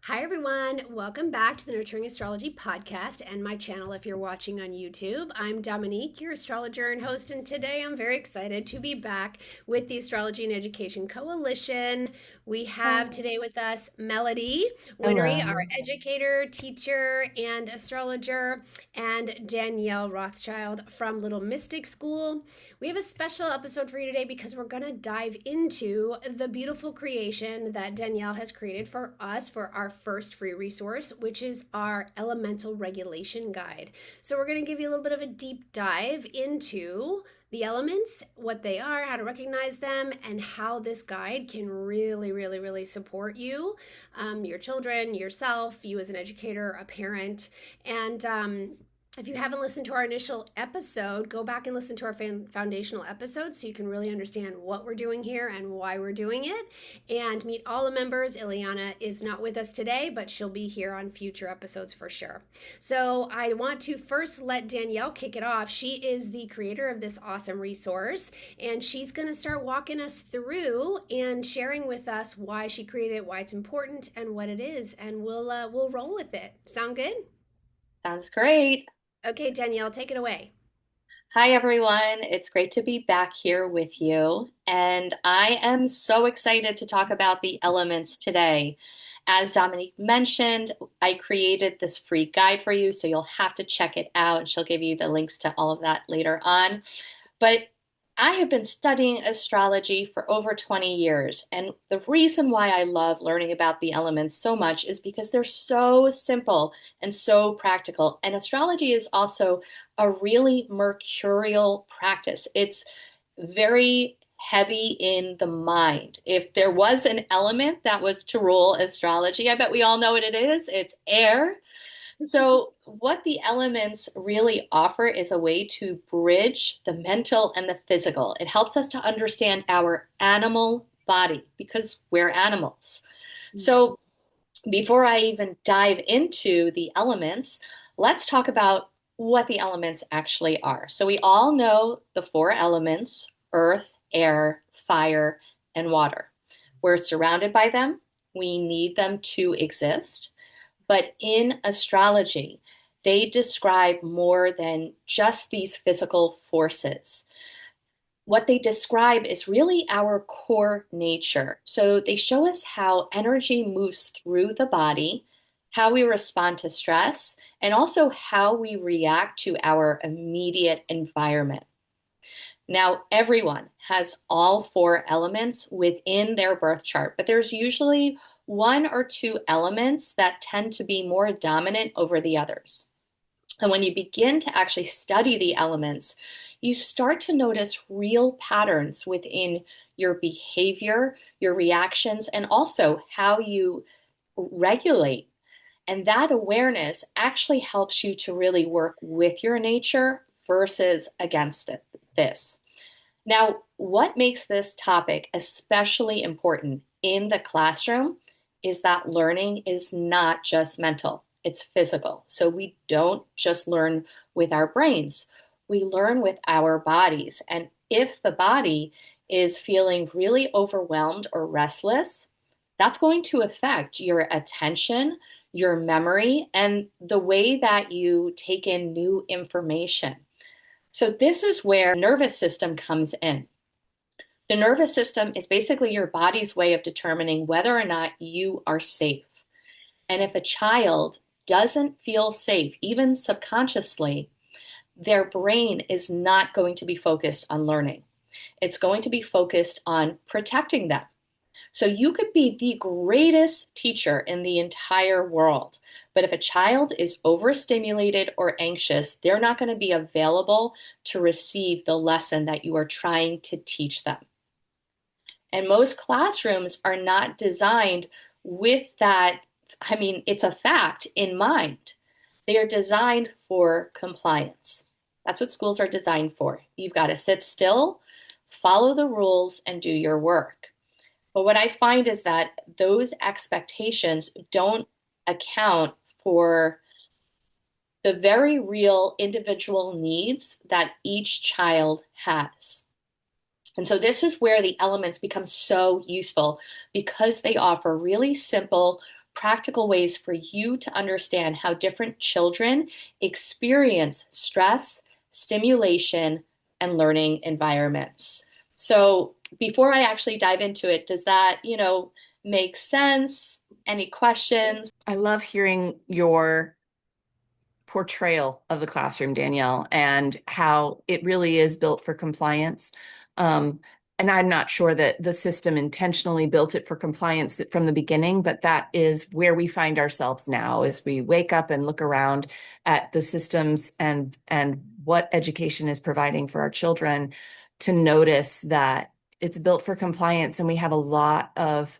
Hi, everyone. Welcome back to the Nurturing Astrology podcast and my channel if you're watching on YouTube. I'm Dominique, your astrologer and host, and today I'm very excited to be back with the Astrology and Education Coalition. We have today with us Melody Winnery, our Hello. educator, teacher, and astrologer, and Danielle Rothschild from Little Mystic School. We have a special episode for you today because we're going to dive into the beautiful creation that Danielle has created for us for our first free resource, which is our elemental regulation guide. So we're going to give you a little bit of a deep dive into the elements, what they are, how to recognize them, and how this guide can really support you, your children, yourself, you as an educator, a parent, and if you haven't listened to our initial episode, go back and listen to our foundational episode so you can really understand what we're doing here and why we're doing it. And meet all the members. Ileana is not with us today, but she'll be here on future episodes for sure. So I want to first let Danielle kick it off. She is the creator of this awesome resource, and she's going to start walking us through and sharing with us why she created it, why it's important, and what it is. And we'll roll with it. Sound good? Sounds great. Okay, Danielle, take it away. Hi, everyone. It's great to be back here with you. And I am so excited to talk about the elements today. As Dominique mentioned, I created this free guide for you, so you'll have to check it out. And she'll give you the links to all of that later on. But I have been studying astrology for over 20 years. And the reason why I love learning about the elements so much is because they're so simple and so practical. And astrology is also a really mercurial practice. It's very heavy in the mind. If there was an element that was to rule astrology, I bet we all know what it is. It's air. So, what the elements really offer is a way to bridge the mental and the physical. It helps us to understand our animal body because we're animals. So, before I even dive into the elements, let's talk about what the elements actually are. So, we all know the four elements: earth, air, fire, and water. We're surrounded by them, we need them to exist. But in astrology, they describe more than just these physical forces. What they describe is really our core nature. So they show us how energy moves through the body, how we respond to stress, and also how we react to our immediate environment. Now, everyone has all four elements within their birth chart, but there's usually one or two elements that tend to be more dominant over the others. And when you begin to actually study the elements, you start to notice real patterns within your behavior, your reactions, and also how you regulate. And that awareness actually helps you to really work with your nature versus against this. Now, what makes this topic especially important in the classroom is that learning is not just mental, it's physical. So we don't just learn with our brains, we learn with our bodies. And if the body is feeling really overwhelmed or restless, that's going to affect your attention, your memory, and the way that you take in new information. So this is where nervous system comes in. The nervous system is basically your body's way of determining whether or not you are safe. And if a child doesn't feel safe, even subconsciously, their brain is not going to be focused on learning. It's going to be focused on protecting them. So you could be the greatest teacher in the entire world, but if a child is overstimulated or anxious, they're not going to be available to receive the lesson that you are trying to teach them. And most classrooms are not designed with that, I mean, it's a fact in mind. They are designed for compliance. That's what schools are designed for. You've got to sit still, follow the rules, and do your work. But what I find is that those expectations don't account for the very real individual needs that each child has. And so this is where the elements become so useful because they offer really simple, practical ways for you to understand how different children experience stress, stimulation, and learning environments. So before I actually dive into it, does that, make sense? Any questions? I love hearing your portrayal of the classroom, Danielle, and how it really is built for compliance. Um, and I'm not sure that the system intentionally built it for compliance from the beginning, but that is where we find ourselves now as we wake up and look around at the systems and what education is providing for our children to notice that it's built for compliance and we have a lot of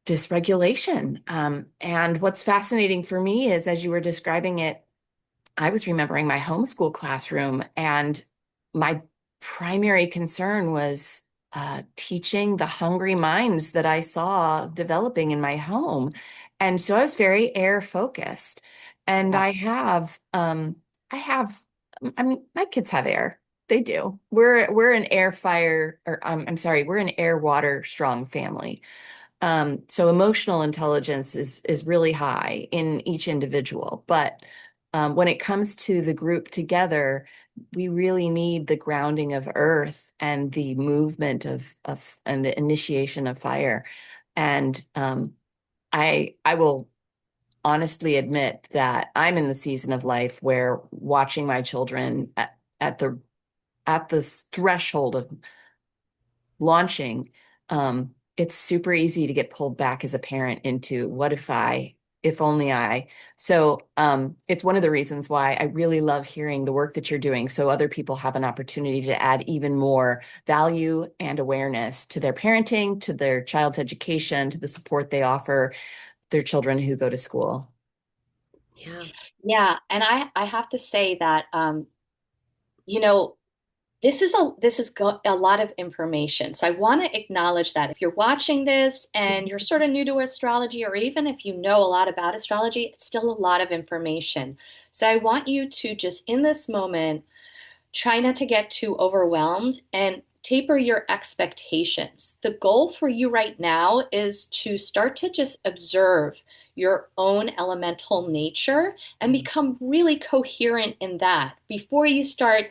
dysregulation. And what's fascinating for me is as you were describing it, I was remembering my homeschool classroom, and my primary concern was teaching the hungry minds that I saw developing in my home. And so I was very air focused. And Yeah. I mean, my kids have air. They do. We're an air fire, or I'm sorry, we're an air water strong family. So emotional intelligence is really high in each individual, but when it comes to the group together, we really need the grounding of earth and the movement of and the initiation of fire. And I will honestly admit that I'm in the season of life where watching my children at the at the threshold of launching, it's super easy to get pulled back as a parent into what if I, if only I. So it's one of the reasons why I really love hearing the work that you're doing so other people have an opportunity to add even more value and awareness to their parenting, to their child's education, to the support they offer their children who go to school. Yeah. Yeah, and I have to say that you know, this is a lot of information. So I want to acknowledge that if you're watching this and you're sort of new to astrology, or even if you know a lot about astrology, it's still a lot of information. So I want you to just in this moment try not to get too overwhelmed and taper your expectations. The goal for you right now is to start to just observe your own elemental nature and become really coherent in that before you start,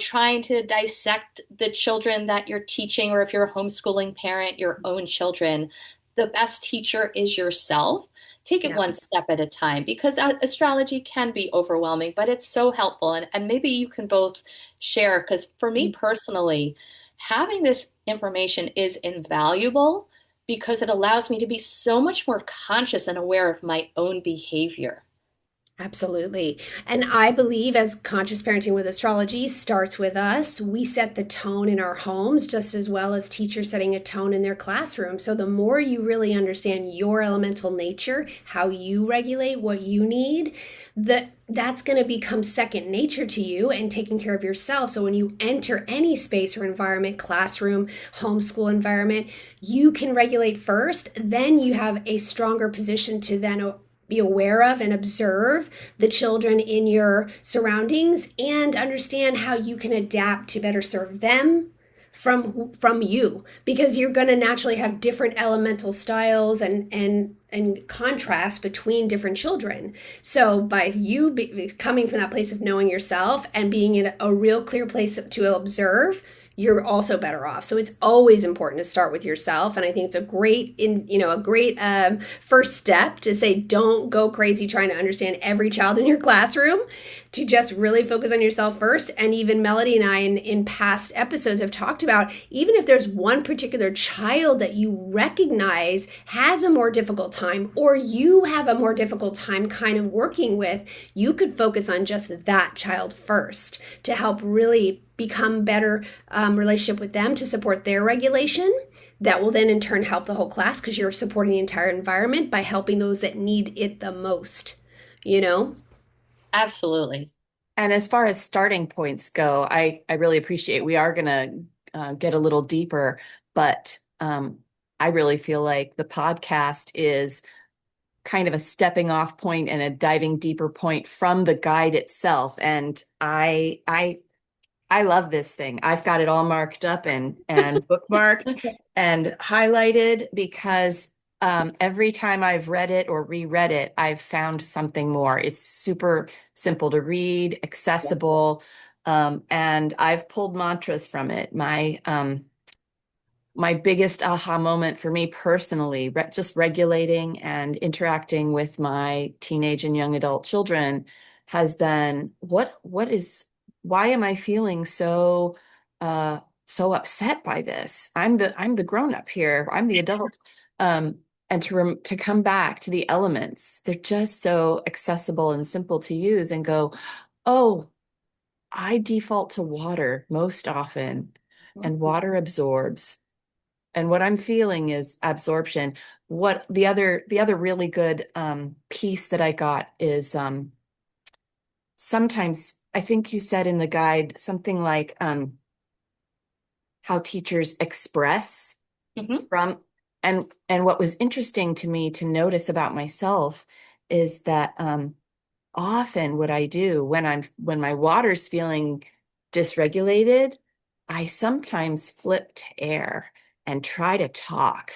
trying to dissect the children that you're teaching, or if you're a homeschooling parent, your own children. The best teacher is yourself. Take it Yeah. one step at a time, because astrology can be overwhelming, but it's so helpful. And maybe you can both share, because for me personally, having this information is invaluable because it allows me to be so much more conscious and aware of my own behavior. Absolutely. And I believe as conscious parenting with astrology starts with us, we set the tone in our homes just as well as teachers setting a tone in their classroom. So the more you really understand your elemental nature, how you regulate what you need, that's going to become second nature to you and taking care of yourself. So when you enter any space or environment, classroom, homeschool environment, you can regulate first, then you have a stronger position to then be aware of and observe the children in your surroundings and understand how you can adapt to better serve them from you, because you're going to naturally have different elemental styles and contrast between different children. So by you coming from that place of knowing yourself and being in a real clear place to observe, you're also better off. So it's always important to start with yourself, and I think it's a great first step to say don't go crazy trying to understand every child in your classroom. To just really focus on yourself first. And even Melody and I in past episodes have talked about, even if there's one particular child that you recognize has a more difficult time, or you have a more difficult time kind of working with, you could focus on just that child first to help really become better relationship with them to support their regulation. That will then in turn help the whole class because you're supporting the entire environment by helping those that need it the most, you know? Absolutely. And as far as starting points go, I really appreciate we are going to get a little deeper, but I really feel like the podcast is kind of a stepping off point and a diving deeper point from the guide itself. And I love this thing. I've got it all marked up and bookmarked and highlighted because Every time I've read it or reread it, I've found something more. It's super simple to read, accessible, and I've pulled mantras from it. My biggest aha moment for me personally, just regulating and interacting with my teenage and young adult children has been why am I feeling so upset by this? I'm the grown up here. I'm the adult. Um, and to come back to the elements, they're just so accessible and simple to use and go, oh, I default to water most often, and water absorbs. And what I'm feeling is absorption. What the other really good piece that I got is sometimes I think you said in the guide something like how teachers express Mhm. from and what was interesting to me to notice about myself is that often what I do when my water's feeling dysregulated, I sometimes flip to air and try to talk.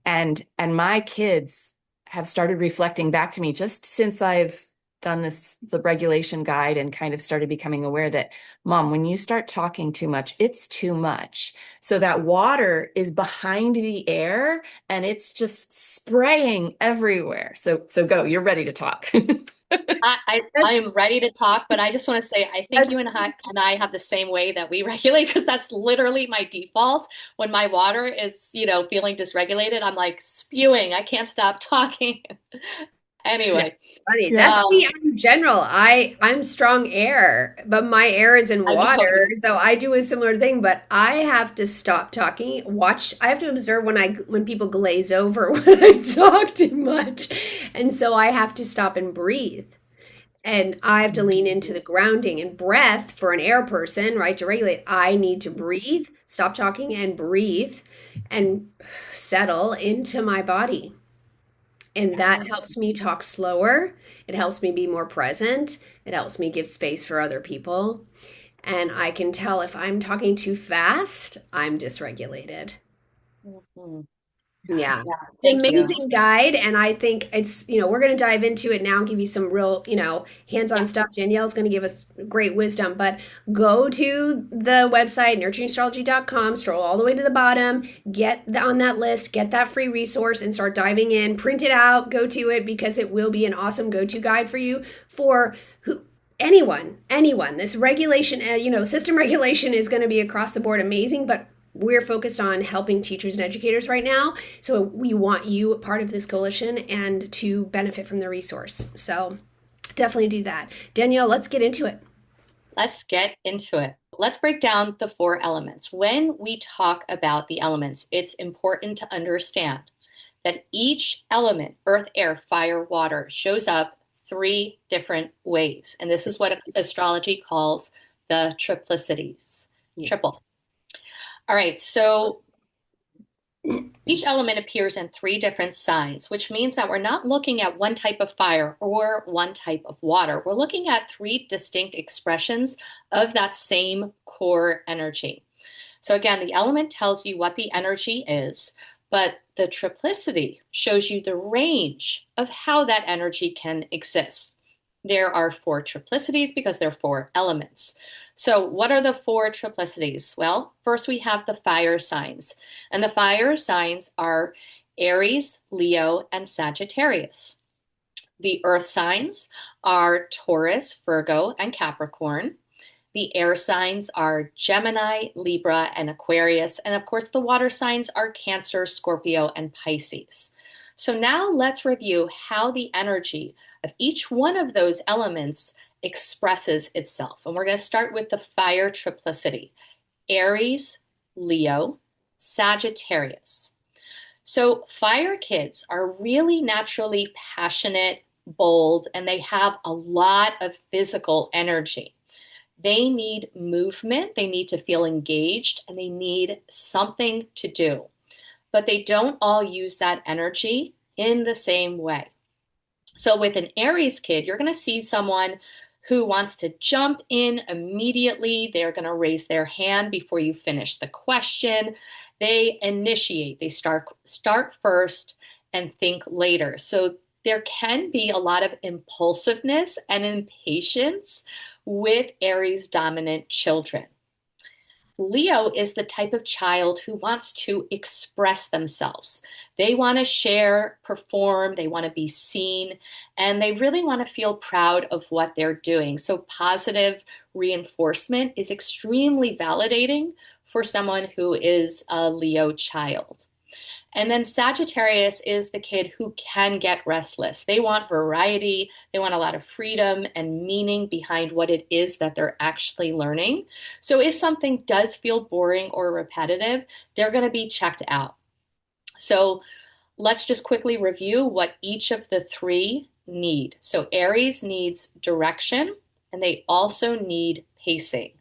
And my kids have started reflecting back to me just since I've done the regulation guide and kind of started becoming aware that, Mom, when you start talking too much, it's too much. So that water is behind the air and it's just spraying everywhere. So go, you're ready to talk. I am ready to talk, but I just want to say I think you and I have the same way that we regulate because that's literally my default. When my water is, feeling dysregulated, I'm like spewing. I can't stop talking. Yeah, Anyway, funny. Yeah. That's um, me. I'm general. I'm strong air, but my air is in I know. water. So I do a similar thing, but I have to stop talking. I have to observe when people glaze over when I talk too much. And so I have to stop and breathe. And I have to lean into the grounding and breath for an air person, right? To regulate, I need to breathe, stop talking and breathe and settle into my body. And that helps me talk slower. It helps me be more present. It helps me give space for other people. And I can tell if I'm talking too fast, I'm dysregulated. Mhm. Yeah. Yeah, It's an thank you. amazing guide. And I think we're going to dive into it now and give you some real, hands-on Yeah. stuff. Danielle's going to give us great wisdom, but go to the website, nurturingastrology.com, stroll all the way to the bottom, on that list, get that free resource and start diving in, print it out, go to it because it will be an awesome go-to guide for you for who anyone. This regulation, system regulation is going to be across the board amazing, but we're focused on helping teachers and educators right now. So we want you part of this coalition and to benefit from the resource. So definitely do that. Danielle, let's get into it. Let's get into it. Let's break down the four elements. When we talk about the elements, it's important to understand that each element, earth, air, fire, water, shows up three different ways. And this is what astrology calls the triplicities. Yeah. Triple. All right, so each element appears in three different signs, which means that we're not looking at one type of fire or one type of water. We're looking at three distinct expressions of that same core energy. So again, the element tells you what the energy is, but the triplicity shows you the range of how that energy can exist. There are four triplicities because there are four elements. So, what are the four triplicities? Well, first we have the fire signs, and the fire signs are Aries, Leo, and Sagittarius. The earth signs are Taurus, Virgo, and Capricorn. The air signs are Gemini, Libra, and Aquarius. And of course, the water signs are Cancer, Scorpio, and Pisces. So now let's review how the energy of each one of those elements expresses itself. And we're going to start with the fire triplicity Aries, Leo, Sagittarius. So, fire kids are really naturally passionate, bold, and they have a lot of physical energy. They need movement, they need to feel engaged, and they need something to do. But they don't all use that energy in the same way. So, with an Aries kid, you're going to see someone who wants to jump in immediately. They're going to raise their hand before you finish the question. They initiate, they start first and think later. So there can be a lot of impulsiveness and impatience with Aries dominant children. Leo is the type of child who wants to express themselves. They want to share, perform, they want to be seen, and they really want to feel proud of what they're doing. So, positive reinforcement is extremely validating for someone who is a Leo child. And then Sagittarius is the kid who can get restless. They want variety, they want a lot of freedom and meaning behind what it is that they're actually learning. So if something does feel boring or repetitive, they're going to be checked out. So let's just quickly review what each of the three need. So Aries needs direction, and they also need pacing.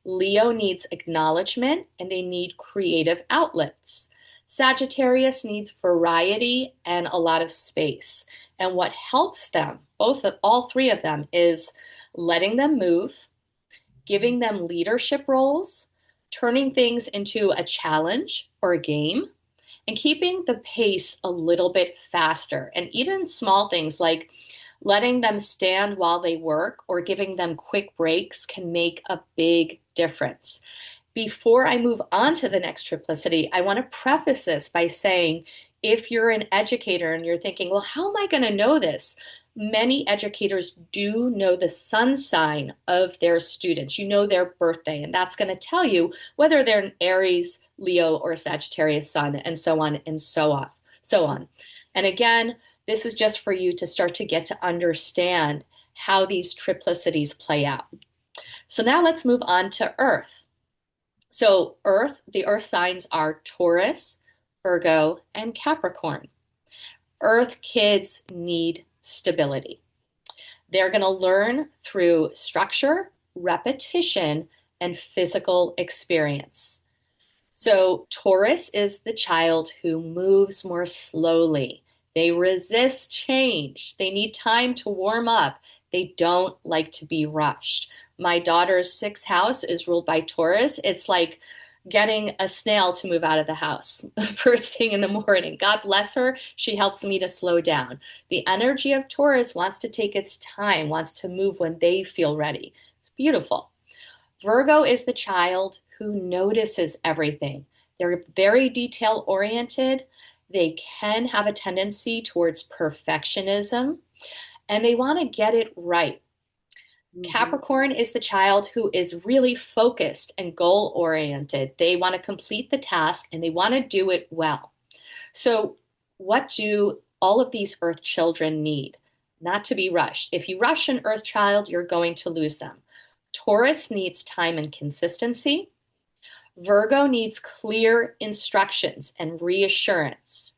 Leo needs acknowledgement, and they need creative outlets. Sagittarius needs variety and a lot of space. And what helps them, all three of them, is letting them move, giving them leadership roles, turning things into a challenge or a game, and keeping the pace a little bit faster. And even small things like letting them stand while they work or giving them quick breaks can make a big difference. Before I move on to the next triplicity, I want to preface this by saying if you're an educator and you're thinking, well, how am I going to know this? Many educators do know the sun sign of their students. You know their birthday, and that's going to tell you whether they're an Aries, Leo, or Sagittarius sun, and so on and so on. And again, this is just for you to start to get to understand how these triplicities play out. So now let's move on to Earth. So the Earth signs are Taurus, Virgo, and Capricorn. Earth kids need stability. They're going to learn through structure, repetition, and physical experience. So Taurus is the child who moves more slowly. They resist change. They need time to warm up. They don't like to be rushed. My daughter's sixth house is ruled by Taurus. It's like getting a snail to move out of the house first thing in the morning. God bless her. She helps me to slow down. The energy of Taurus wants to take its time, wants to move when they feel ready. It's beautiful. Virgo is the child who notices everything. They're very detail oriented. They can have a tendency towards perfectionism, and they want to get it right. Capricorn is the child who is really focused and goal oriented. They want to complete the task and they want to do it well. So, what do all of these Earth children need? Not to be rushed. If you rush an Earth child, you're going to lose them. Taurus needs time and consistency. Virgo needs clear instructions and reassurance.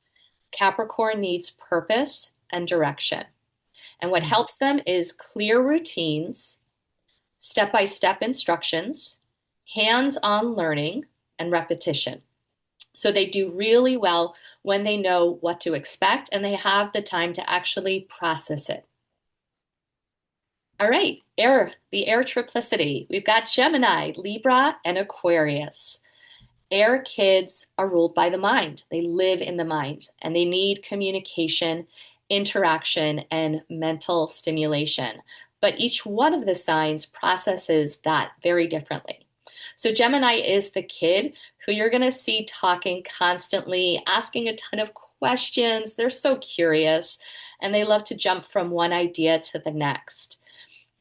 Capricorn needs purpose and direction. And what helps them is clear routines, step-by-step instructions, hands-on learning, and repetition. So they do really well when they know what to expect and they have the time to actually process it. All right, the air triplicity. We've got Gemini, Libra, and Aquarius. Air kids are ruled by the mind. They live in the mind and they need communication, interaction, and mental stimulation. But each one of the signs processes that very differently. So Gemini is the kid who you're going to see talking constantly, asking a ton of questions. They're so curious and they love to jump from one idea to the next.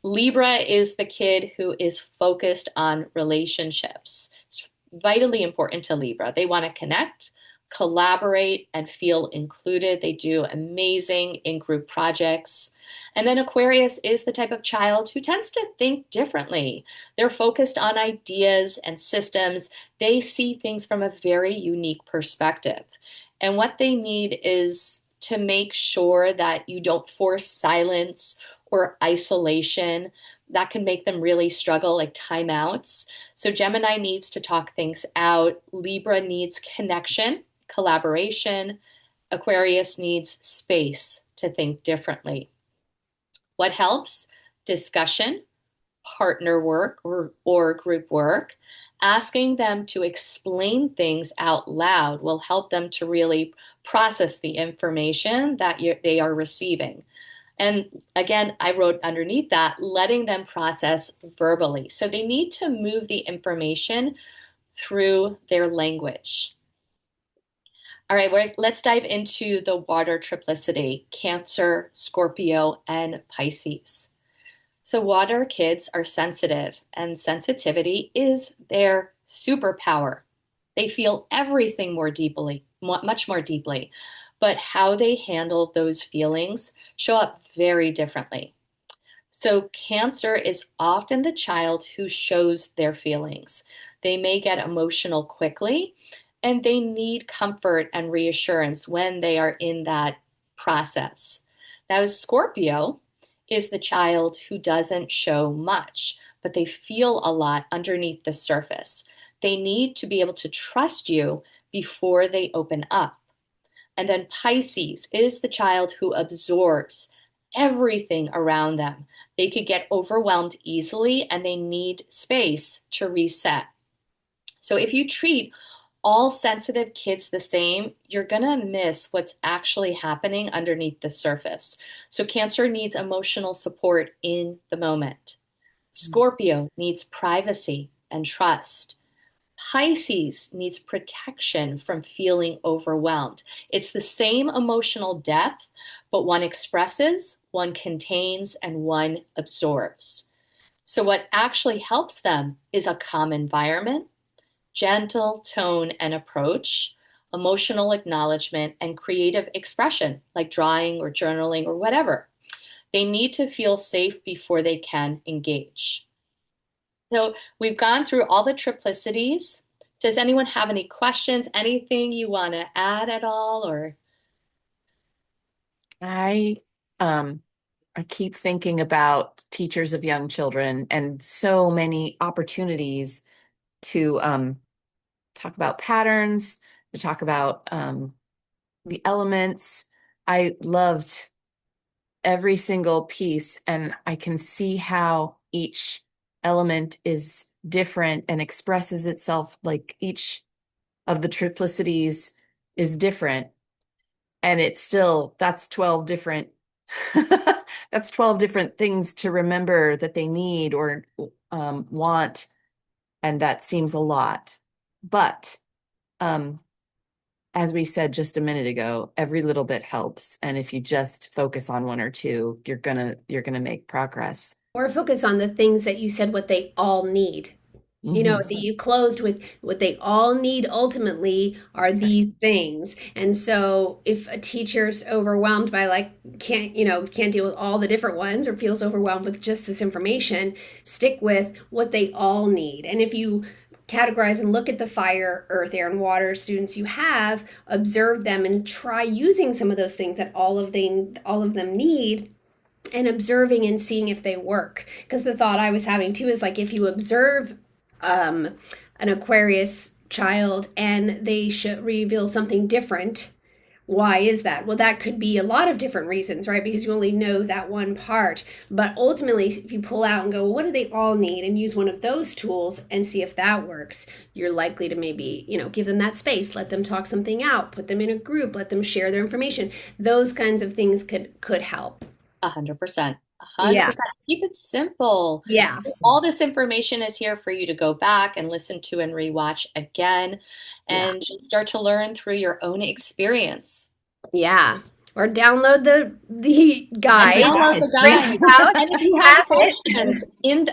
Libra is the kid who is focused on relationships. It's vitally important to Libra. They want to connect, collaborate, and feel included. They do amazing in-group projects. And then Aquarius is the type of child who tends to think differently. They're focused on ideas and systems. They see things from a very unique perspective. And what they need is to make sure that you don't force silence or isolation. That can make them really struggle, like timeouts. So Gemini needs to talk things out. Libra needs connection, collaboration. Aquarius needs space to think differently. What helps? Discussion, partner work, or group work. Asking them to explain things out loud will help them to really process the information that they are receiving. And again, I wrote underneath that, letting them process verbally. So they need to move the information through their language. All right, let's dive into the water triplicity, Cancer, Scorpio, and Pisces. So water kids are sensitive, and sensitivity is their superpower. They feel everything more deeply, much more deeply, but how they handle those feelings show up very differently. So Cancer is often the child who shows their feelings. They may get emotional quickly, and they need comfort and reassurance when they are in that process. Now, Scorpio is the child who doesn't show much, but they feel a lot underneath the surface. They need to be able to trust you before they open up. And then Pisces is the child who absorbs everything around them. They could get overwhelmed easily and they need space to reset. So if you treat all sensitive kids the same, you're going to miss what's actually happening underneath the surface. So Cancer needs emotional support in the moment. Scorpio needs privacy and trust. Pisces needs protection from feeling overwhelmed. It's the same emotional depth, but one expresses, one contains, and one absorbs. So, what actually helps them is a calm environment, gentle tone and approach, emotional acknowledgement, and creative expression, like drawing or journaling or whatever. They need to feel safe before they can engage. So we've gone through all the triplicities. Does anyone have any questions? Anything you want to add at all? Or I um I keep thinking about teachers of young children and so many opportunities to talk about patterns, to talk about the elements. I loved every single piece, and I can see how each element is different and expresses itself, like each of the triplicities is different. And it's still, that's 12 different, that's 12 different things to remember that they need or want. And that seems a lot. But um, as we said just a minute ago, every little bit helps. And if you just focus on one or two, you're gonna make progress. Or focus on the things that you said what they all need. You know, Hmm. that you closed with what they all need ultimately are That's right. these things. And so if a teacher's overwhelmed by like can't deal with all the different ones or feels overwhelmed with just this information, stick with what they all need. And if you categorize and look at the fire, earth, air, and water students you have, observe them and try using some of those things that all of them need and observing and seeing if they work. Because the thought I was having too is like if you observe um, an Aquarius child and they should reveal something different, why is that? Well, that could be a lot of different reasons, right? Because you only know that one part. But ultimately, if you pull out and go, well, what do they all need, and use one of those tools and see if that works, you're likely to maybe, give them that space, let them talk something out, put them in a group, let them share their information. Those kinds of things could help. 100%, Yeah. 100%. Keep it simple. Yeah. All this information is here for you to go back and listen to and rewatch again Yeah. and just start to learn through your own experience. Yeah. Or download the And guide, download the print guide. it out, And if you have have it. questions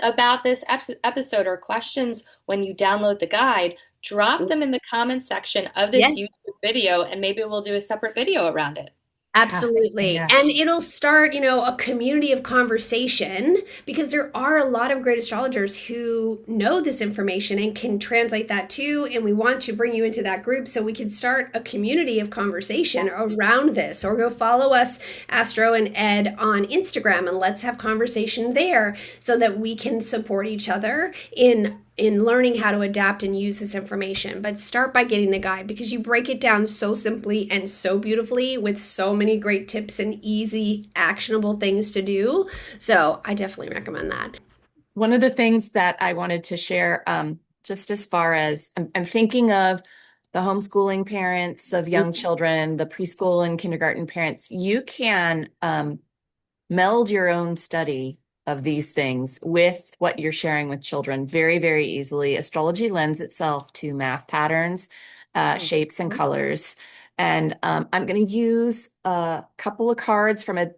about this episode or questions when you download the guide, drop them in the comment section of Yeah. this YouTube video, and maybe we'll do a separate video around it. Absolutely. Yeah. And it'll start, a community of conversation because there are a lot of great astrologers who know this information and can translate that too. And we want to bring you into that group so we can start a community of conversation around this. Or go follow us, Astro and Ed, on Instagram, and let's have conversation there so that we can support each other in learning how to adapt and use this information. But start by getting the guide because you break it down so simply and so beautifully with so many great tips and easy, actionable things to do. So I definitely recommend that. One of the things that I wanted to share, just as far as I'm thinking of the homeschooling parents of young Mhm. children, the preschool and kindergarten parents. You can meld your own study of these things with what you're sharing with children very, very easily. Astrology lends itself to math patterns, Oh. shapes, and colors. And I'm going to use a couple of cards from a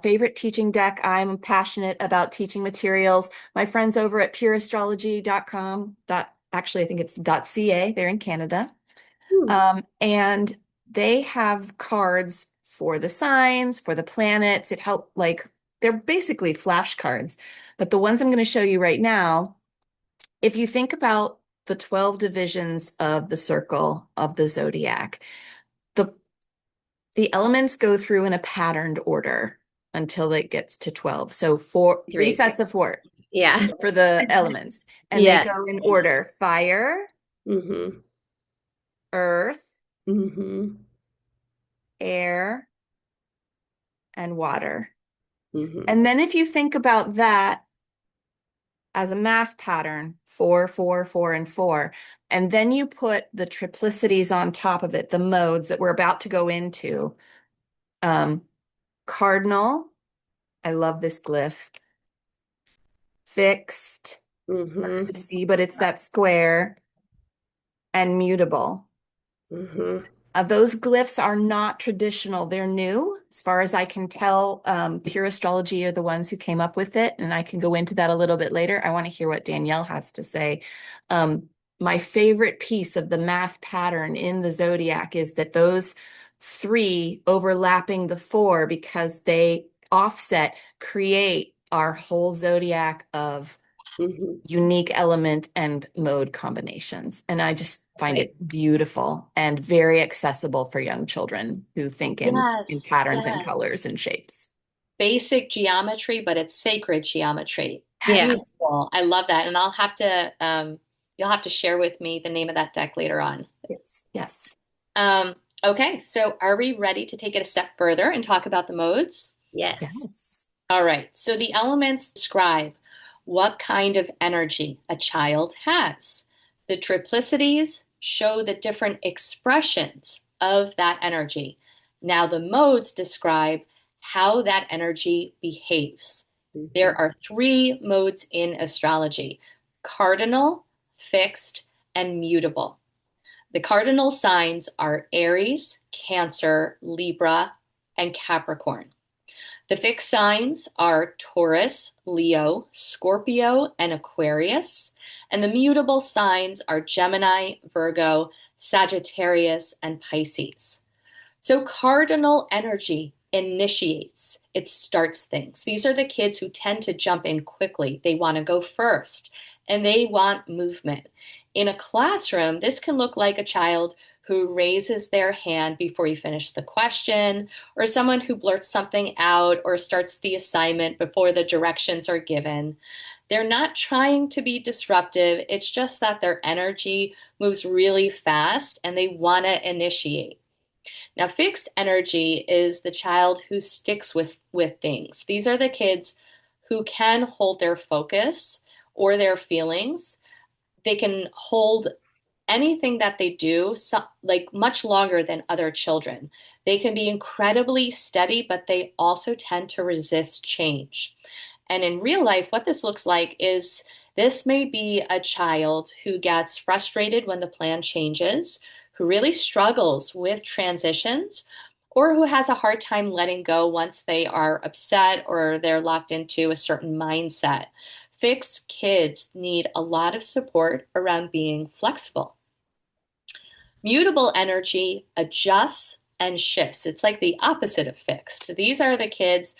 favorite teaching deck. I'm passionate about teaching materials. My friends over at pureastrology.com, actually, I think it's .ca, they're in Canada. Hmm. And they have cards for the signs, for the planets. It helped, like, they're basically flashcards. But the ones I'm going to show you right now, if you think about the 12 divisions of the circle of the zodiac, the the elements go through in a patterned order until it gets to 12. So three Three. sets of four Yeah. for the elements, and they Yeah. go in order: fire, Mm-hmm. earth, Mm-hmm. air, and water. Mm-hmm. And then if you think about that as a math pattern, 4, 4, 4, and 4, and then you put the triplicities on top of it, the modes that we're about to go into. Um, Cardinal, I love this glyph. Fixed, hard to Mm-hmm. see, but it's that square, and mutable. Mm-hmm. Those glyphs are not traditional. They're new. As far as I can tell, Pure Astrology are the ones who came up with it, and I can go into that a little bit later. I want to hear what Danielle has to say. My favorite piece of the math pattern in the zodiac is that those three overlapping the four, because they offset, create our whole zodiac of Mm-hmm. unique element and mode combinations. And I just find Right. it beautiful and very accessible for young children who think in Yes, patterns and yes. colors and shapes. Basic geometry, but it's sacred geometry. Yeah. Yes. Beautiful. I love that. And I'll have to, you'll have to share with me the name of that deck later on. Yes. Yes. Um, okay, so are we ready to take it a step further and talk about the modes? Yes. Yes. All right, so the elements describe what kind of energy a child has. The triplicities show the different expressions of that energy. Now, the modes describe how that energy behaves. Mm-hmm. There are three modes in astrology: cardinal, fixed, and mutable. The cardinal signs are Aries, Cancer, Libra, and Capricorn. The fixed signs are Taurus, Leo, Scorpio, and Aquarius. And the mutable signs are Gemini, Virgo, Sagittarius, and Pisces. So cardinal energy initiates, it starts things. These are the kids who tend to jump in quickly. They want to go first and they want movement. In a classroom, this can look like a child who raises their hand before you finish the question, or someone who blurts something out or starts the assignment before the directions are given. They're not trying to be disruptive, it's just that their energy moves really fast and they want to initiate. Now, fixed energy is the child who sticks with things. These are the kids who can hold their focus or their feelings. They can hold anything that they do like much longer than other children. They can be incredibly steady, but they also tend to resist change. And in real life, what this looks like is this may be a child who gets frustrated when the plan changes, who really struggles with transitions, or who has a hard time letting go once they are upset or they're locked into a certain mindset. Fixed kids need a lot of support around being flexible. Mutable energy adjusts and shifts. It's like the opposite of fixed. These are the kids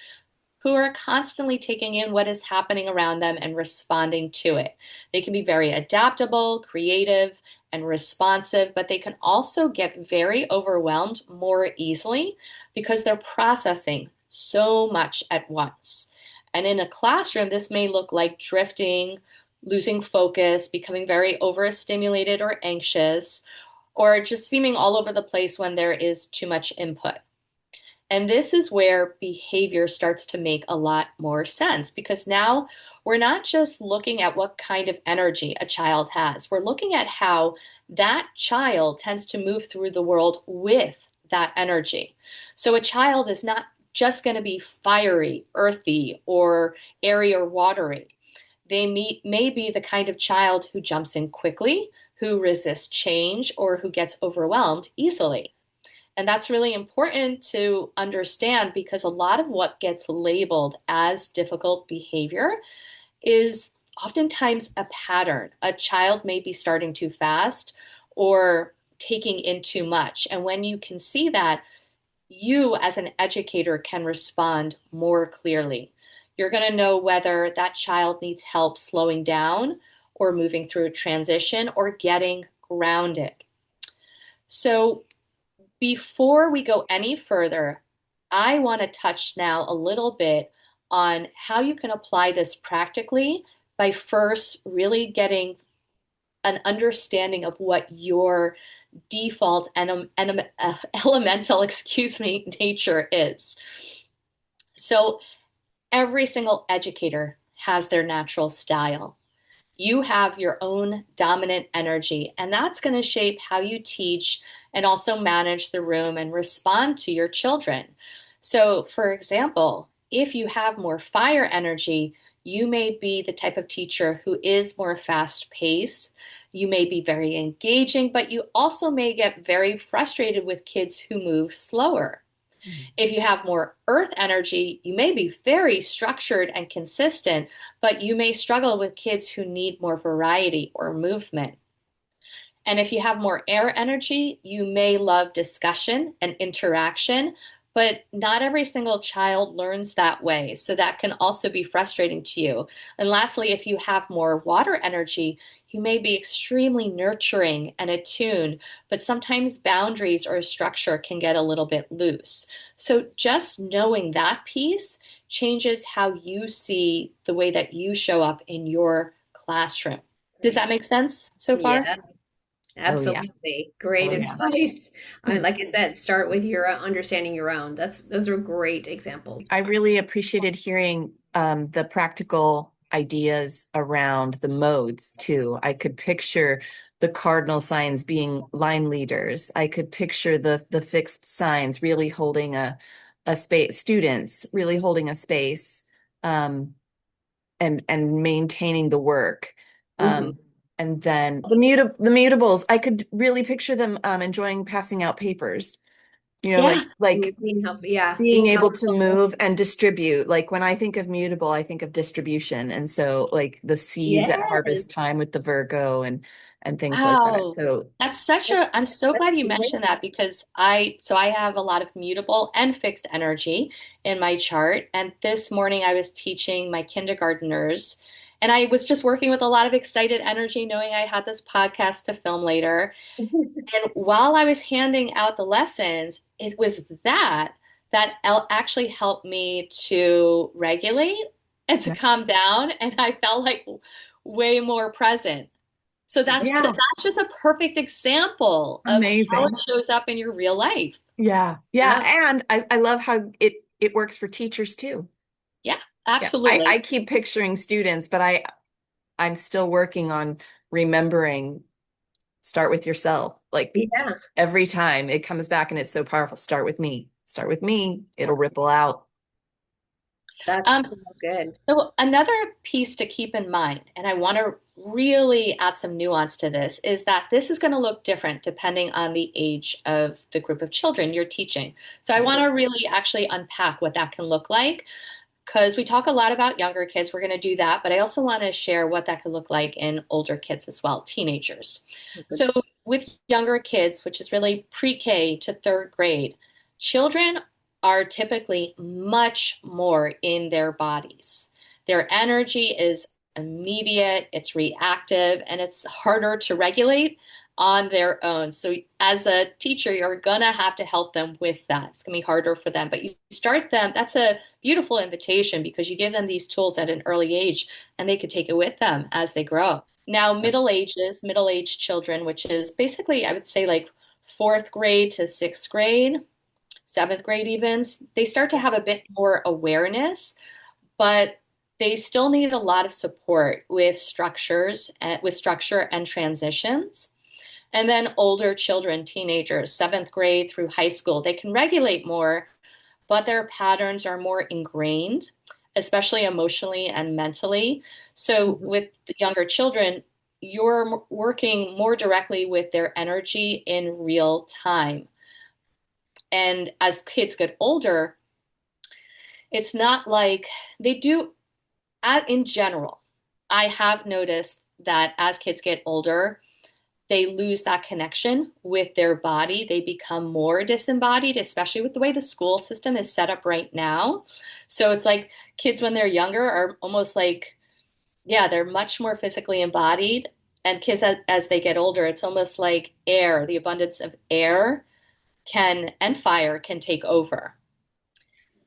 who are constantly taking in what is happening around them and responding to it. They can be very adaptable, creative, and responsive, but they can also get very overwhelmed more easily because they're processing so much at once. And in a classroom, this may look like drifting, losing focus, becoming very overstimulated or anxious, or just seeming all over the place when there is too much input. And this is where behavior starts to make a lot more sense because now we're not just looking at what kind of energy a child has. We're looking at how that child tends to move through the world with that energy. So a child is not just going to be fiery, earthy, or airy or watery. May be the kind of child who jumps in quickly, who resists change, or who gets overwhelmed easily. And that's really important to understand because a lot of what gets labeled as difficult behavior is oftentimes a pattern. A child may be starting too fast or taking in too much. And when you can see that, you as an educator can respond more clearly. You're going to know whether that child needs help slowing down or moving through a transition or getting grounded. So before we go any further, I want to touch now a little bit on how you can apply this practically by first really getting an understanding of what your default elemental, nature is. So every single educator has their natural style. You have your own dominant energy, and that's going to shape how you teach and also manage the room and respond to your children. So, for example, if you have more fire energy, you may be the type of teacher who is more fast paced. You may be very engaging, but you also may get very frustrated with kids who move slower. If you have more earth energy, you may be very structured and consistent, but you may struggle with kids who need more variety or movement. And if you have more air energy, you may love discussion and interaction, but not every single child learns that way. So that can also be frustrating to you. And lastly, if you have more water energy, you may be extremely nurturing and attuned, but sometimes boundaries or structure can get a little bit loose. So just knowing that piece changes how you see the way that you show up in your classroom. Does Right. that make sense so far? Yeah, Oh yeah. absolutely. Great Oh yeah. advice. Like I said, start with your understanding your own. Those are great examples. I really appreciated hearing the practical ideas around the modes too. I could picture the cardinal signs being line leaders. I could picture the fixed signs really holding a space, students really holding a space, um, and maintaining the work. Mhm. And then the mutables, I could really picture them enjoying passing out papers. You know, Yeah. like Being helpful, yeah, being being able to helpful. move and distribute. Like when I think of mutable, I think of distribution. And so like the seeds at Yes. harvest time with the Virgo and things like that. Wow. So That's such That's, a, I'm so that's glad you great. mentioned that because I have a lot of mutable and fixed energy in my chart. And this morning I was teaching my kindergarteners and I was just working with a lot of excited energy, knowing I had this podcast to film later. And while I was handing out the lessons, it was that actually helped me to regulate and to yeah, calm down. And I felt like way more present. So yeah, that's just a perfect example of how it amazing. shows up in your real life. Yeah. Yeah. Yeah. And I love how it works for teachers too. Yeah, Yeah. I absolutely. keep picturing students, but I'm still working on remembering start with yourself. Like Yeah, every time it comes back and it's so powerful. Start with me. Start with me. It'll ripple out. Um, that's so good. so another piece to keep in mind, and I want to really add some nuance to this, is that this is going to look different depending on the age of the group of children you're teaching. So I want to really actually unpack what that can look like because we talk a lot about younger kids. We're going to do that, but I also want to share what that could look like in older kids as well, teenagers. So with younger kids, which is really pre-K to third grade, children are typically much more in their bodies. Their energy is immediate, it's reactive, and it's harder to regulate on their own. So as a teacher, you're gonna have to help them with that. It's gonna be harder for them, but you start them, that's a beautiful invitation because you give them these tools at an early age and they could take it with them as they grow. Now, middle-aged children, which is basically, I would say like fourth grade to sixth grade, seventh grade even, they start to have a bit more awareness, but they still need a lot of support with with structure and transitions. And then older children, teenagers, seventh grade through high school, they can regulate more, but their patterns are more ingrained, especially emotionally and mentally. So Mhm. with the younger children, you're working more directly with their energy in real time. And as kids get older, it's not like they do, in general, I have noticed that as kids get older, they lose that connection with their body. They become more disembodied, especially with the way the school system is set up right now. So it's like kids when they're younger are almost like, yeah, they're much more physically embodied. And kids as they get older, it's almost like air, the abundance of air and fire can take over.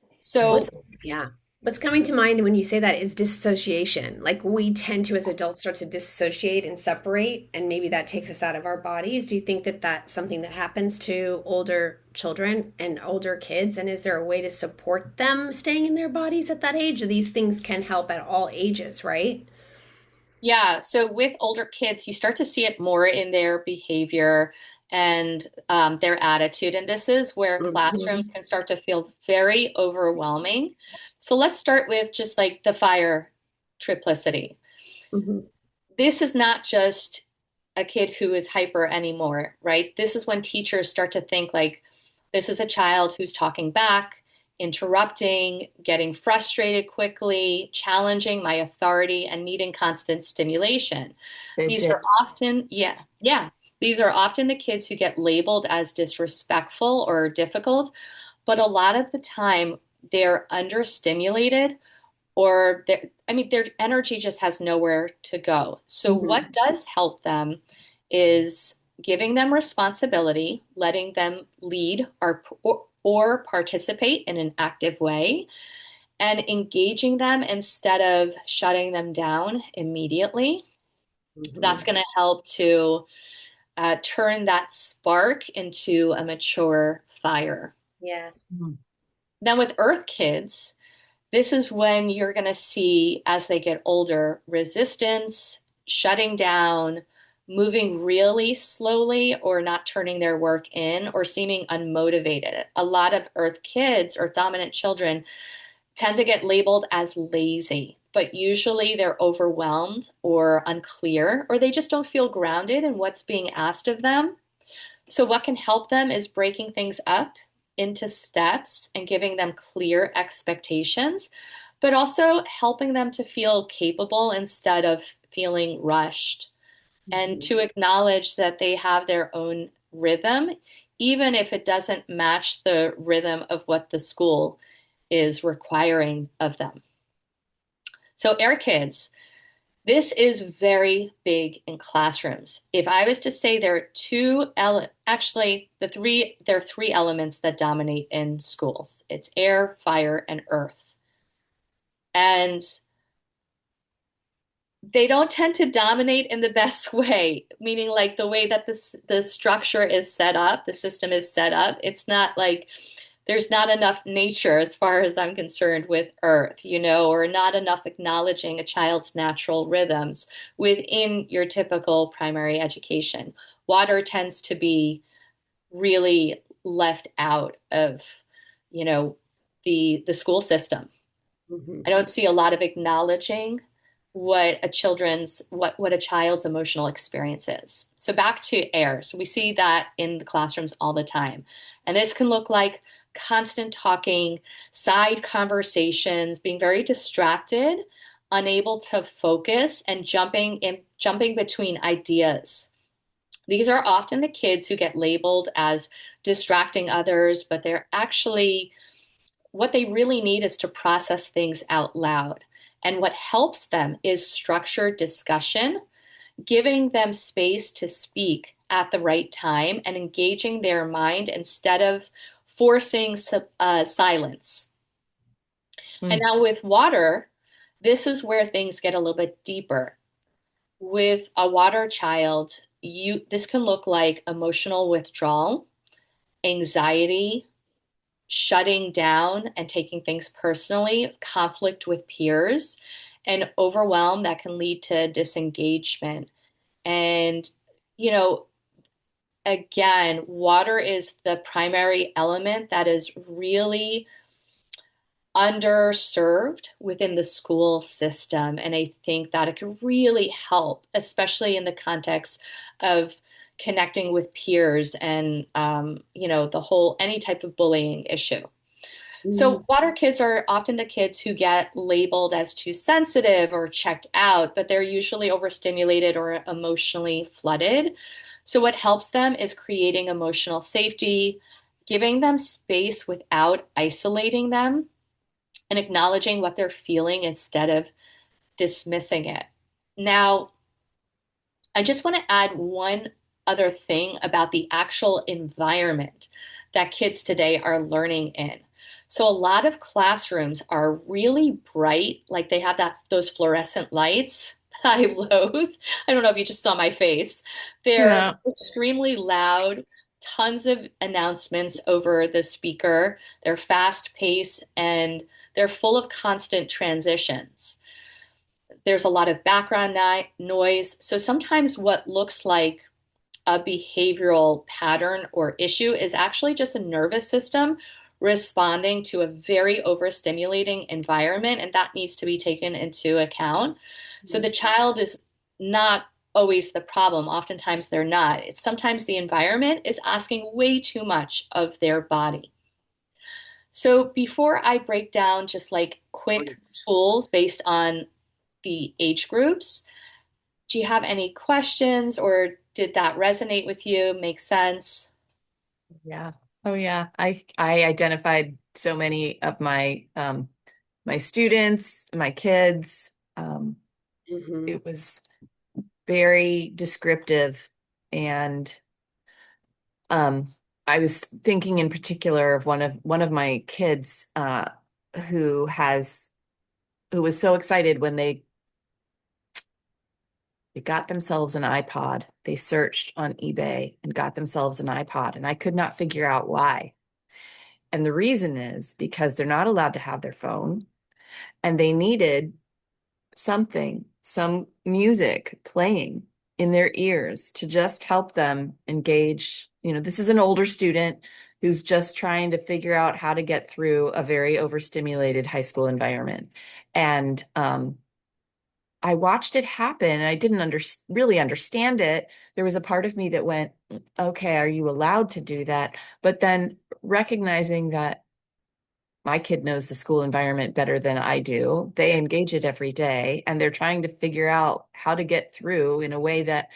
What, So yeah. What's coming to mind when you say that is dissociation. Like we tend to, as adults, start to dissociate and separate, and maybe that takes us out of our bodies. Do you think that that's something that happens to older children and older kids? And is there a way to support them staying in their bodies at that age? These things can help at all ages, right? yeah, so with older kids, you start to see it more in their behavior and their attitude. And this is where classrooms Mhm. can start to feel very overwhelming. So let's start with just like the fire triplicity. Mhm. This is not just a kid who is hyper anymore, right? This is when teachers start to think like, this is a child who's talking back, interrupting, getting frustrated quickly, challenging my authority, and needing constant stimulation. These are Fidgets. often, yeah, yeah. These are often the kids who get labeled as disrespectful or difficult, but a lot of the time they're understimulated or I mean, their energy just has nowhere to go. So, Mhm. what does help them is giving them responsibility, letting them lead or participate in an active way, and engaging them instead of shutting them down immediately. That's Mhm. going to help to turn that spark into a mature fire. Yes. Mhm. Now, with Earth kids, this is when you're going to see, as they get older, resistance, shutting down, moving really slowly, or not turning their work in, or seeming unmotivated. A lot of Earth kids or dominant children tend to get labeled as lazy, but usually they're overwhelmed or unclear, or they just don't feel grounded in what's being asked of them. So, what can help them is breaking things up into steps and giving them clear expectations, but also helping them to feel capable instead of feeling rushed and Mhm. to acknowledge that they have their own rhythm, even if it doesn't match the rhythm of what the school is requiring of them. So, air kids, this is very big in classrooms. If I was to say there are there are three elements that dominate in schools. It's air, fire, and earth. And they don't tend to dominate in the best way, meaning like the way that the structure is set up, the system is set up. It's not like there's not enough nature as far as I'm concerned with earth, or not enough acknowledging a child's natural rhythms within your typical primary education. Water tends to be really left out of, you know, the school system. Mhm. I don't see a lot of acknowledging what a child's emotional experience is. So back to air. So we see that in the classrooms all the time. And this can look like constant talking, side conversations, being very distracted, unable to focus, and jumping between ideas. These are often the kids who get labeled as distracting others, but they're actually what they really need is to process things out loud. And what helps them is structured discussion, giving them space to speak at the right time and engaging their mind instead of forcing silence. And Mm. now with water, this is where things get a little bit deeper. With a water child, this can look like emotional withdrawal, anxiety, shutting down and taking things personally, conflict with peers, and overwhelm that can lead to disengagement. And, you know, again, water is the primary element that is really underserved within the school system. And I think that it could really help, especially in the context of connecting with peers and, the whole any type of bullying issue. So, Mm. water kids are often the kids who get labeled as too sensitive or checked out, but they're usually overstimulated or emotionally flooded. So, what helps them is creating emotional safety, giving them space without isolating them, and acknowledging what they're feeling instead of dismissing it. Now, I just want to add one other thing about the actual environment that kids today are learning in. So a lot of classrooms are really bright, like they have those fluorescent lights that I loathe. I don't know if you just saw my face. They're Yeah. extremely loud, tons of announcements over the speaker. They're fast paced and they're full of constant transitions. There's a lot of background noise. So sometimes what looks like a behavioral pattern or issue is actually just a nervous system responding to a very overstimulating environment, and that needs to be taken into account. So the child is not always the problem. Oftentimes they're not. It's sometimes the environment is asking way too much of their body. So before I break down just like quick tools based on the age groups, do you have any questions or did that resonate with you? Make sense? Yeah. Oh yeah. I identified so many of my students, my kids. Mhm. It was very descriptive, and um I was thinking in particular of one of my kids who has who was so excited when they got themselves an iPod. They searched on eBay and got themselves an iPod, and I could not figure out why. And the reason is because they're not allowed to have their phone, and they needed something, some music playing in their ears to just help them engage. This is an older student who's just trying to figure out how to get through a very overstimulated high school environment. And I watched it happen, and I didn't really understand it. There was a part of me that went, okay, are you allowed to do that? But then recognizing that my kid knows the school environment better than I do. They engage it every day, and they're trying to figure out how to get through in a way that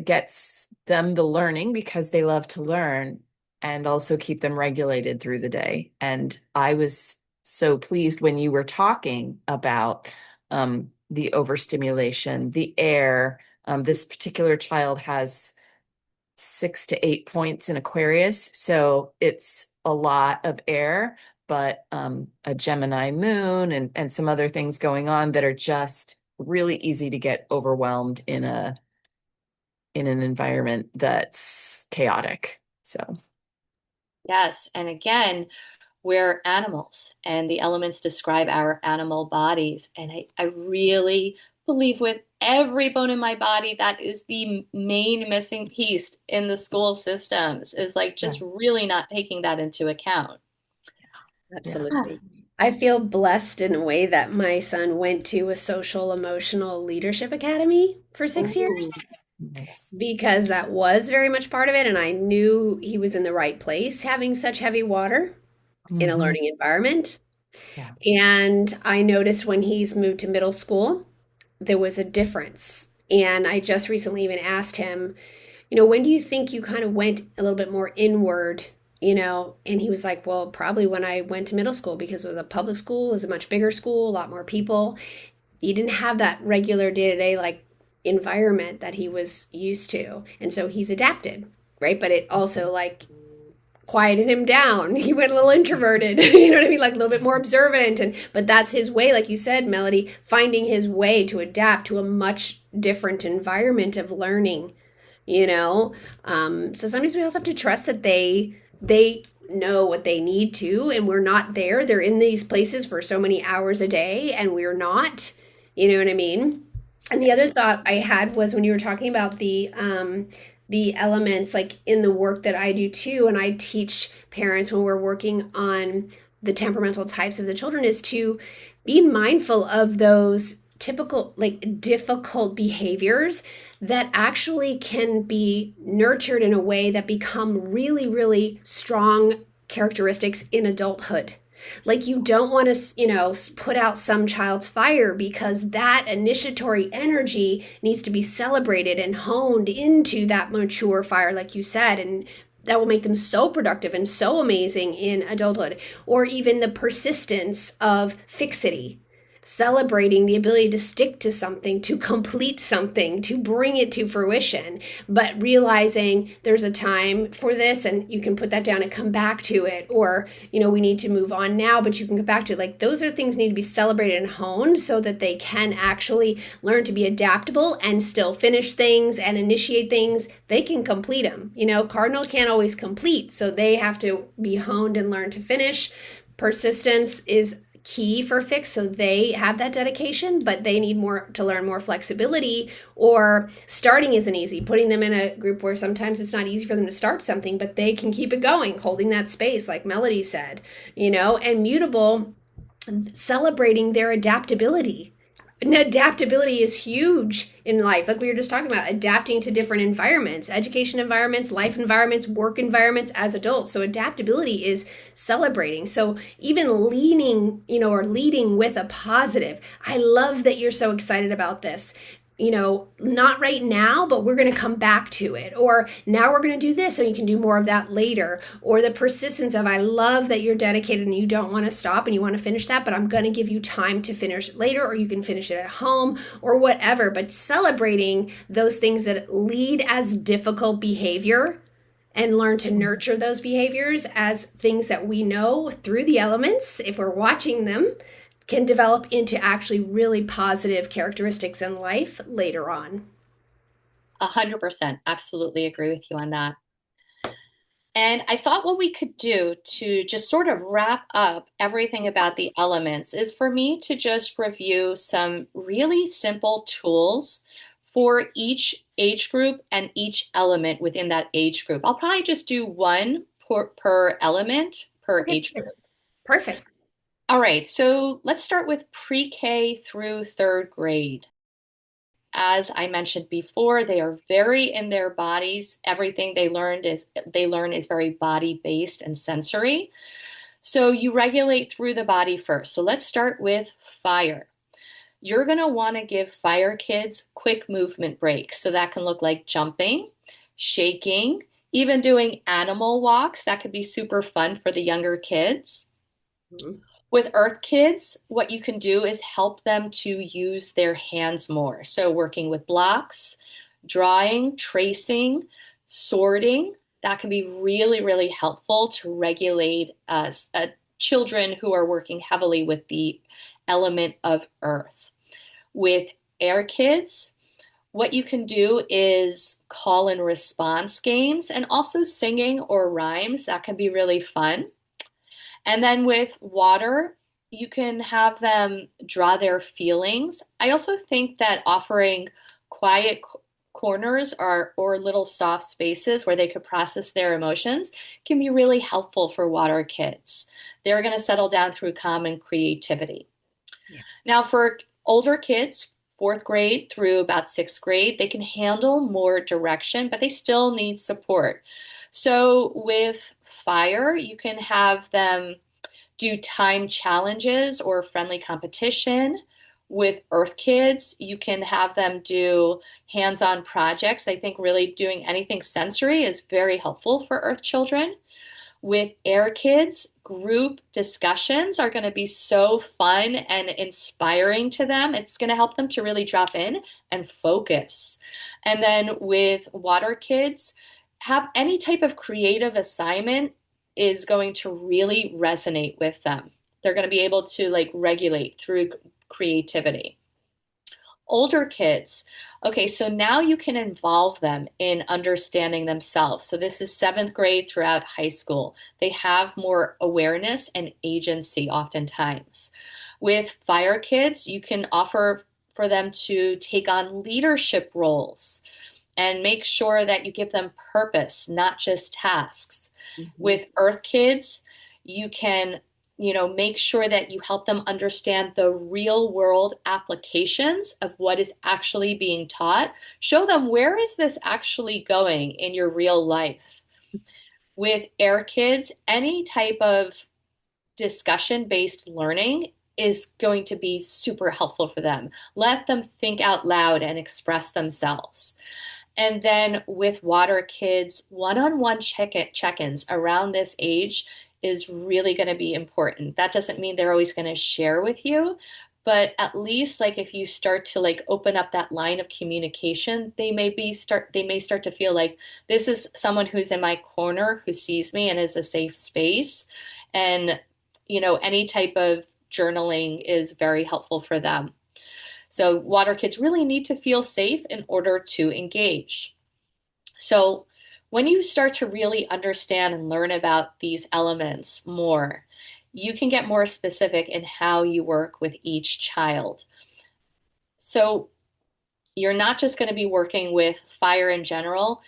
gets them the learning because they love to learn, and also keep them regulated through the day. And I was so pleased when you were talking about the overstimulation, the air. This particular child has 6 to 8 points in Aquarius, so it's a lot of air, but a Gemini moon and some other things going on that are just really easy to get overwhelmed in an environment that's chaotic. So Yes. And again, we're animals and the elements describe our animal bodies. And I really believe with every bone in my body that is the main missing piece in the school systems is like yeah, just really not taking that into account. yeah. Absolutely. I feel blessed in a way that my son went to a social emotional leadership academy for 6 years, Ooh, yes. because that was very much part of it. And I knew he was in the right place having such heavy water in a Hmm. learning environment. Yeah. And I noticed when he's moved to middle school, there was a difference. And I just recently even asked him, when do you think you kind of went a little bit more inward? And he was like, well, probably when I went to middle school, because it was a public school, it was a much bigger school, a lot more people. He didn't have that regular day to day like environment that he was used to. And so he's adapted, right? But it also like quieted him down. He went a little introverted, you know what I mean? Like a little bit more observant. But that's his way, like you said, Melody, finding his way to adapt to a much different environment of learning. So sometimes we also have to trust that they know what they need to, and we're not there. They're in these places for so many hours a day, and we're not. You know what I mean? And the other thought I had was when you were talking about the elements, like in the work that I do too, and I teach parents when we're working on the temperamental types of the children, is to be mindful of those typical, like difficult behaviors that actually can be nurtured in a way that become really, really strong characteristics in adulthood. Like you don't want to, put out some child's fire, because that initiatory energy needs to be celebrated and honed into that mature fire, like you said, and that will make them so productive and so amazing in adulthood. Or even the persistence of fixity, celebrating the ability to stick to something, to complete something, to bring it to fruition, but realizing there's a time for this and you can put that down and come back to it. Or, we need to move on now, but you can come back to it. Like those are things need to be celebrated and honed so that they can actually learn to be adaptable and still finish things and initiate things. They can complete them. Cardinal can't always complete, so they have to be honed and learn to finish. Persistence is key for fix, so they have that dedication, but they need more to learn more flexibility. Or starting isn't easy, putting them in a group where sometimes it's not easy for them to start something, but they can keep it going, holding that space like Melody said. And mutable, celebrating their adaptability. And adaptability is huge in life. Like we were just talking about, adapting to different environments, education environments, life environments, work environments as adults. So adaptability is celebrating. So even leaning, or leading with a positive. I love that you're so excited about this. Not right now, but we're going to come back to it. Or now we're going to do this, so you can do more of that later. Or the persistence of, I love that you're dedicated and you don't want to stop and you want to finish that, but I'm going to give you time to finish it later, or you can finish it at home or whatever. But celebrating those things that lead as difficult behavior and learn to nurture those behaviors as things that we know through the elements, if we're watching them, can develop into actually really positive characteristics in life later on. 100%. Absolutely agree with you on that. And I thought what we could do to just sort of wrap up everything about the elements is for me to just review some really simple tools for each age group and each element within that age group. I'll probably just do one per element per Okay, age group. perfect. All right, so let's start with pre-K through third grade. As I mentioned before, they are very in their bodies. Everything they learn is very body-based and sensory. So you regulate through the body first. So let's start with fire. You're going to want to give fire kids quick movement breaks. So that can look like jumping, shaking, even doing animal walks. That could be super fun for the younger kids. Mhm. With Earth Kids, what you can do is help them to use their hands more. So, working with blocks, drawing, tracing, sorting, that can be really, really helpful to regulate children who are working heavily with the element of Earth. With Air Kids, what you can do is call and response games and also singing or rhymes. That can be really fun. And then with water, you can have them draw their feelings. I also think that offering quiet corners or little soft spaces where they could process their emotions can be really helpful for water kids. They're going to settle down through common creativity. Yeah. Now, for older kids, fourth grade through about sixth grade, they can handle more direction, but they still need support. So with fire, you can have them do time challenges or friendly competition. With Earth Kids, you can have them do hands-on projects. I think really doing anything sensory is very helpful for Earth children. With Air Kids, group discussions are going to be so fun and inspiring to them. It's going to help them to really drop in and focus. And then with Water Kids, have any type of creative assignment is going to really resonate with them. They're going to be able to like regulate through creativity. Older kids. Okay, so now you can involve them in understanding themselves. So this is seventh grade throughout high school. They have more awareness and agency oftentimes. With fire kids, you can offer for them to take on leadership roles and make sure that you give them purpose, not just tasks. Mhm. With earth kids, you can, make sure that you help them understand the real world applications of what is actually being taught. Show them, where is this actually going in your real life? With air kids, any type of discussion based learning is going to be super helpful for them. Let them think out loud and express themselves. And then with water kids, one-on-one check-ins around this age is really going to be important. That doesn't mean they're always going to share with you, but at least like if you start to like open up that line of communication, they may start to feel like this is someone who's in my corner, who sees me and is a safe space. And any type of journaling is very helpful for them. So water kids really need to feel safe in order to engage. So when you start to really understand and learn about these elements more, you can get more specific in how you work with each child. So you're not just going to be working with fire in general.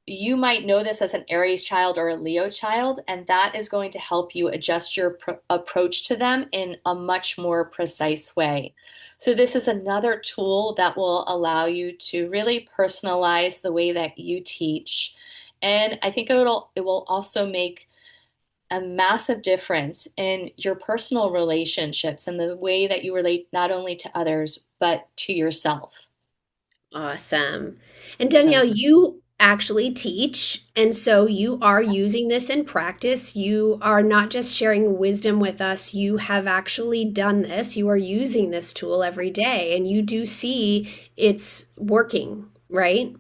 You might know this as an Aries child or a Leo child, and that is going to help you adjust your approach to them in a much more precise way. So, this is another tool that will allow you to really personalize the way that you teach. And I think it will also make a massive difference in your personal relationships and the way that you relate not only to others, but to yourself. Awesome. And Danielle, you actually teach, and so you are using this in practice. You are not just sharing wisdom with us, you have actually done this. You are using this tool every day, and you do see it's working, right?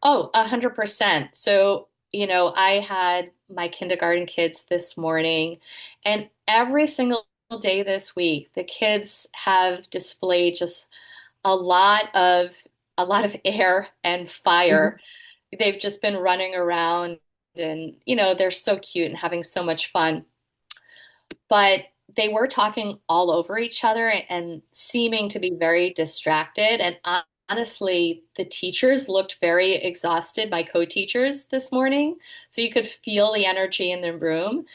Oh, 100%. So, I had my kindergarten kids this morning, and every single day this week, the kids have displayed just a lot of a lot of air and Mhm. fire. They've just been running around and, they're so cute and having so much fun. But they were talking all over each other and seeming to be very distracted. And honestly, the teachers looked very exhausted, my co-teachers this morning. So you could feel the energy in the room.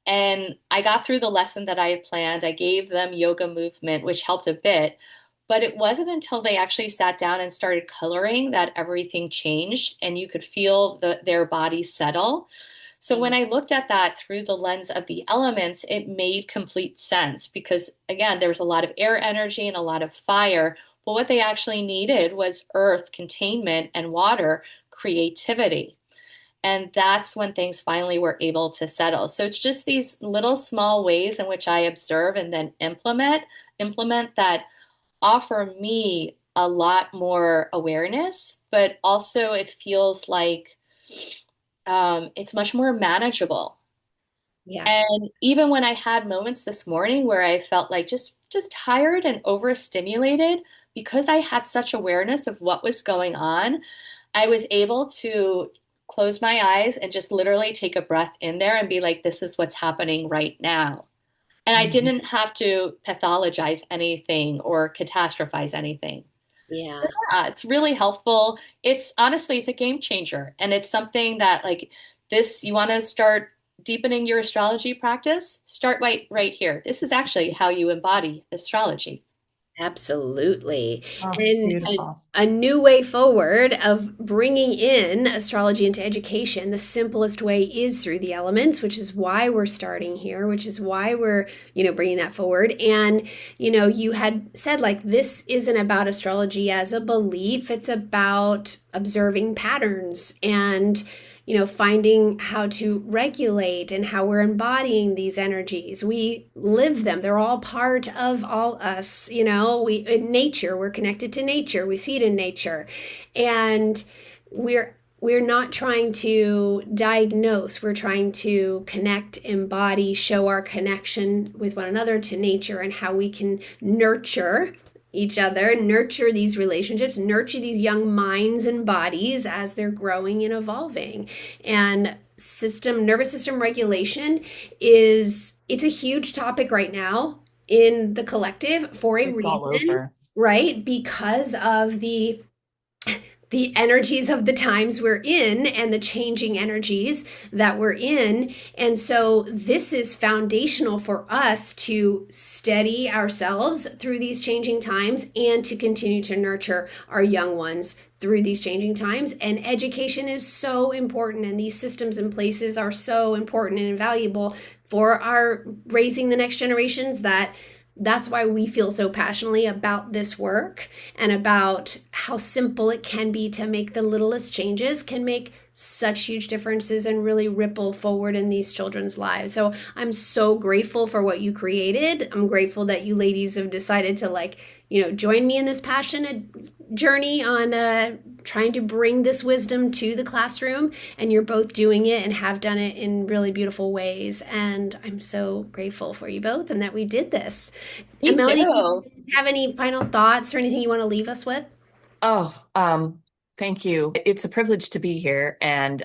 And I got through the lesson that I had planned. I gave them yoga movement, which helped a bit. But it wasn't until they actually sat down and started coloring that everything changed and you could feel their bodies settle. So when I looked at that through the lens of the elements, it made complete sense because, again, there was a lot of air energy and a lot of fire. But what they actually needed was earth, containment, and water, creativity. And that's when things finally were able to settle. So it's just these little small ways in which I observe and then implement that offer me a lot more awareness, but also it feels like it's much more manageable. Yeah. And even when I had moments this morning where I felt like just tired and overstimulated, because I had such awareness of what was going on, I was able to close my eyes and just literally take a breath in there and be like, this is what's happening right now. And I Mhm. didn't have to pathologize anything or catastrophize anything. So Yeah. yeah, it's really helpful. It's a game changer. And it's something that like this, you want to start deepening your astrology practice, start right here. This is actually how you embody astrology. Absolutely. Oh, And beautiful. a new way forward of bringing in astrology into education, the simplest way is through the elements, which is why we're starting here, which is why we're, bringing that forward. And, you had said like this isn't about astrology as a belief, it's about observing patterns and finding how to regulate and how we're embodying these energies. We live them. They're all part of all us. We in nature, we're connected to nature. We see it in nature. And we're not trying to diagnose. We're trying to connect, embody, show our connection with one another to nature and how we can nurture each other, nurture these relationships, nurture these young minds and bodies as they're growing and evolving. And nervous system regulation it's a huge topic right now in the collective for a It's all reason, over. right? Because of the energies of the times we're in and the changing energies that we're in. And so this is foundational for us to steady ourselves through these changing times and to continue to nurture our young ones through these changing times. And education is so important, and these systems and places are so important and invaluable for our raising the next generations. That's why we feel so passionately about this work and about how simple it can be to make the littlest changes can make such huge differences and really ripple forward in these children's lives. So I'm so grateful for what you created. I'm grateful that you ladies have decided to join me in this passionate journey on trying to bring this wisdom to the classroom, and you're both doing it and have done it in really beautiful ways, and I'm so grateful for you both and that we did this. Me And Melanie, do too. you have any final thoughts or anything you want to leave us with? Oh, thank you. It's a privilege to be here, and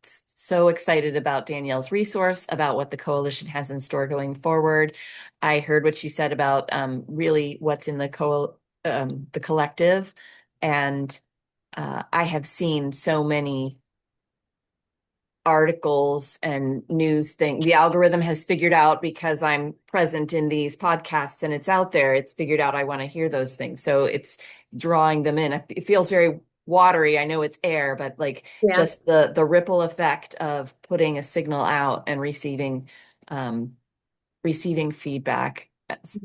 so excited about Danielle's resource, about what the coalition has in store going forward. I heard what you said about really what's in the collective, and I have seen so many articles and news thing. The algorithm has figured out, because I'm present in these podcasts and it's out there, it's figured out I want to hear those things. So it's drawing them in. It feels very watery. I know it's air, but like Yeah. just the ripple effect of putting a signal out and um, receiving feedback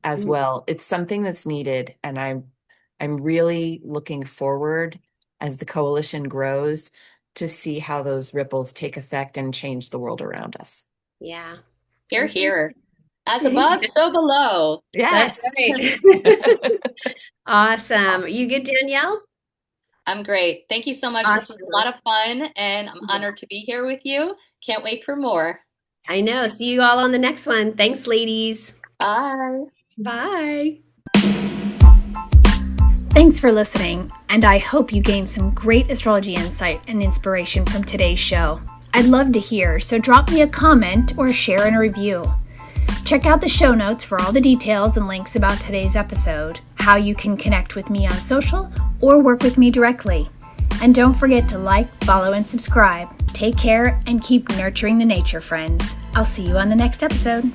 as well. It's something that's needed, and I'm really looking forward as the coalition grows to see how those ripples take effect and change the world around us. Yeah. Here, here. As above, so below. That's Yes. right. Awesome. You good, Danielle? I'm great. Thank you so much. This was a Awesome. lot of fun, and I'm honored to be here with you. Can't wait for more. I know. See you all on the next one. Thanks, ladies. Bye. Bye. Thanks for listening, and I hope you gained some great astrology insight and inspiration from today's show. I'd love to hear, so drop me a comment or share in a review. Check out the show notes for all the details and links about today's episode, how you can connect with me on social or work with me directly. And don't forget to like, follow, and subscribe. Take care and keep nurturing the nature, friends. I'll see you on the next episode.